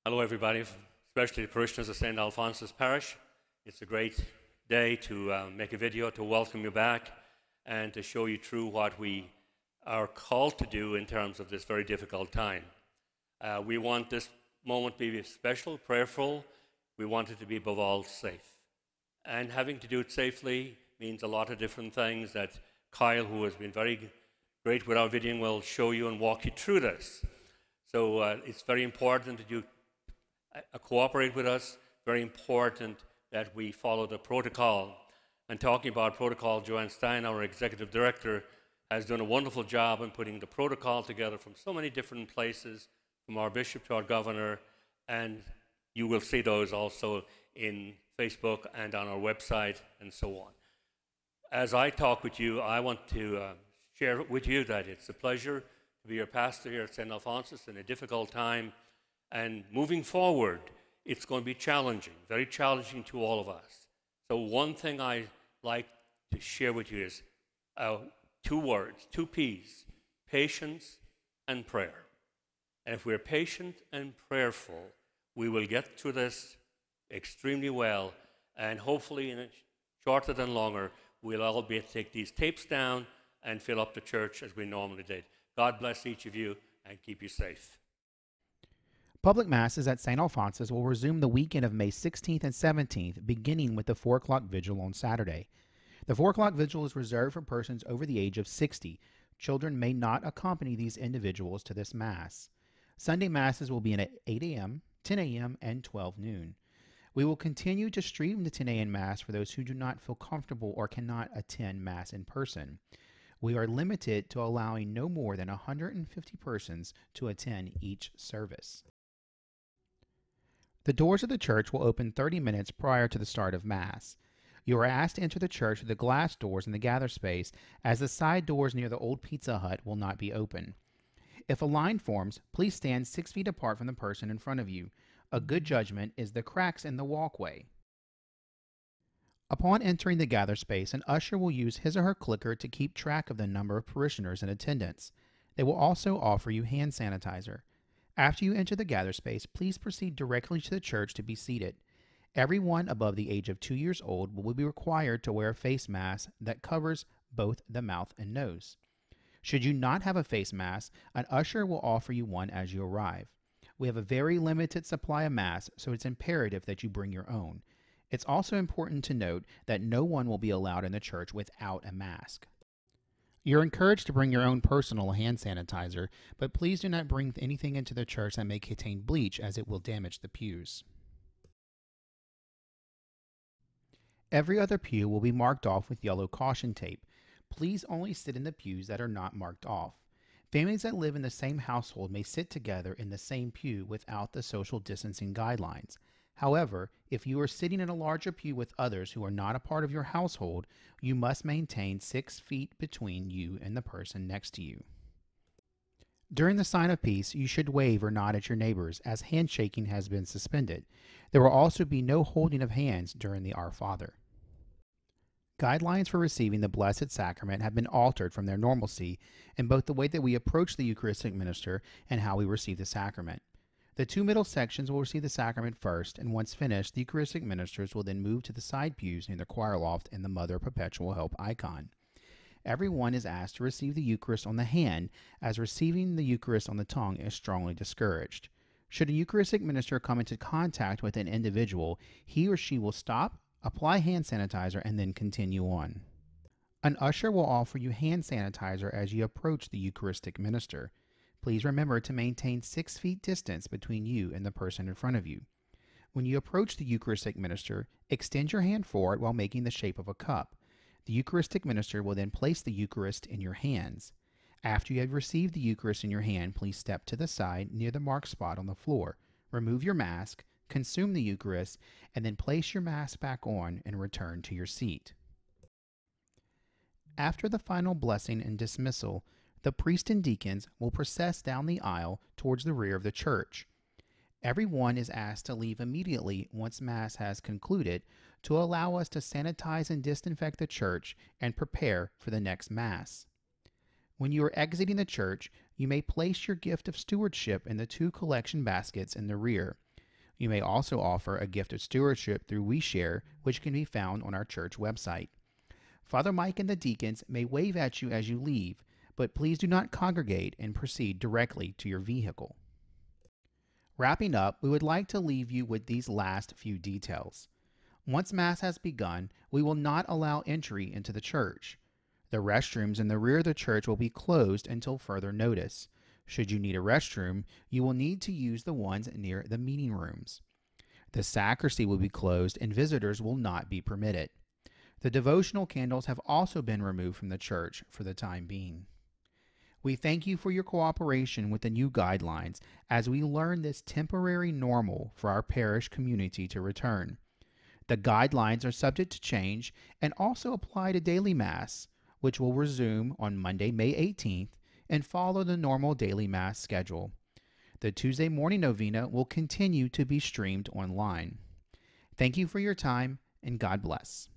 Hello, everybody, especially the parishioners of St. Alphonsus Parish. It's a great day to make a video to welcome you back and to show you through what we are called to do in terms of this very difficult time. We want this moment to be special, prayerful. We want it to be above all safe. And having to do it safely means a lot of different things that Kyle, who has been very great with our videoing, will show you and walk you through this. So it's very important that you cooperate with us. Very important that we follow the protocol. And talking about protocol, Joanne Stein, our executive director, has done a wonderful job in putting the protocol together from so many different places, from our bishop to our governor, and you will see those also in Facebook and on our website and so on. As I talk with you, I want to share with you that it's a pleasure to be your pastor here at St. Alphonsus in a difficult time. And moving forward, it's going to be challenging, very challenging to all of us. So one thing I like to share with you is two words, two P's: patience and prayer. And if we're patient and prayerful, we will get through this extremely well, and hopefully in a shorter than longer, we'll all be able to take these tapes down and fill up the church as we normally did. God bless each of you and keep you safe. Public Masses at St. Alphonsus will resume the weekend of May 16th and 17th, beginning with the 4 o'clock vigil on Saturday. The 4 o'clock vigil is reserved for persons over the age of 60. Children may not accompany these individuals to this Mass. Sunday Masses will be at 8 a.m., 10 a.m., and 12 noon. We will continue to stream the 10 a.m. Mass for those who do not feel comfortable or cannot attend Mass in person. We are limited to allowing no more than 150 persons to attend each service. The doors of the church will open 30 minutes prior to the start of Mass. You are asked to enter the church through the glass doors in the gather space, as the side doors near the old Pizza Hut will not be open. If a line forms, please stand 6 feet apart from the person in front of you. A good judgment is the cracks in the walkway. Upon entering the gather space, an usher will use his or her clicker to keep track of the number of parishioners in attendance. They will also offer you hand sanitizer. After you enter the gather space, please proceed directly to the church to be seated. Everyone above the age of 2 years old will be required to wear a face mask that covers both the mouth and nose. Should you not have a face mask, an usher will offer you one as you arrive. We have a very limited supply of masks, so it's imperative that you bring your own. It's also important to note that no one will be allowed in the church without a mask. You're encouraged to bring your own personal hand sanitizer, but please do not bring anything into the church that may contain bleach, as it will damage the pews. Every other pew will be marked off with yellow caution tape. Please only sit in the pews that are not marked off. Families that live in the same household may sit together in the same pew without the social distancing guidelines. However, if you are sitting in a larger pew with others who are not a part of your household, you must maintain 6 feet between you and the person next to you. During the sign of peace, you should wave or nod at your neighbors, as handshaking has been suspended. There will also be no holding of hands during the Our Father. Guidelines for receiving the Blessed Sacrament have been altered from their normalcy in both the way that we approach the Eucharistic minister and how we receive the sacrament. The 2 middle sections will receive the sacrament first, and once finished, the Eucharistic ministers will then move to the side pews near the choir loft and the Mother Perpetual Help icon. Everyone is asked to receive the Eucharist on the hand, as receiving the Eucharist on the tongue is strongly discouraged. Should a Eucharistic minister come into contact with an individual, he or she will stop, apply hand sanitizer, and then continue on. An usher will offer you hand sanitizer as you approach the Eucharistic minister. Please remember to maintain 6 feet distance between you and the person in front of you. When you approach the Eucharistic minister, extend your hand forward while making the shape of a cup. The Eucharistic minister will then place the Eucharist in your hands. After you have received the Eucharist in your hand, please step to the side near the marked spot on the floor. Remove your mask, consume the Eucharist, and then place your mask back on and return to your seat. After the final blessing and dismissal, the priest and deacons will process down the aisle towards the rear of the church. Everyone is asked to leave immediately once Mass has concluded to allow us to sanitize and disinfect the church and prepare for the next Mass. When you are exiting the church, you may place your gift of stewardship in the 2 collection baskets in the rear. You may also offer a gift of stewardship through WeShare, which can be found on our church website. Father Mike and the deacons may wave at you as you leave, but please do not congregate and proceed directly to your vehicle. Wrapping up, we would like to leave you with these last few details. Once Mass has begun, we will not allow entry into the church. The restrooms in the rear of the church will be closed until further notice. Should you need a restroom, you will need to use the ones near the meeting rooms. The sacristy will be closed and visitors will not be permitted. The devotional candles have also been removed from the church for the time being. We thank you for your cooperation with the new guidelines as we learn this temporary normal for our parish community to return. The guidelines are subject to change and also apply to daily Mass, which will resume on Monday, May 18th, and follow the normal daily Mass schedule. The Tuesday morning novena will continue to be streamed online. Thank you for your time, and God bless.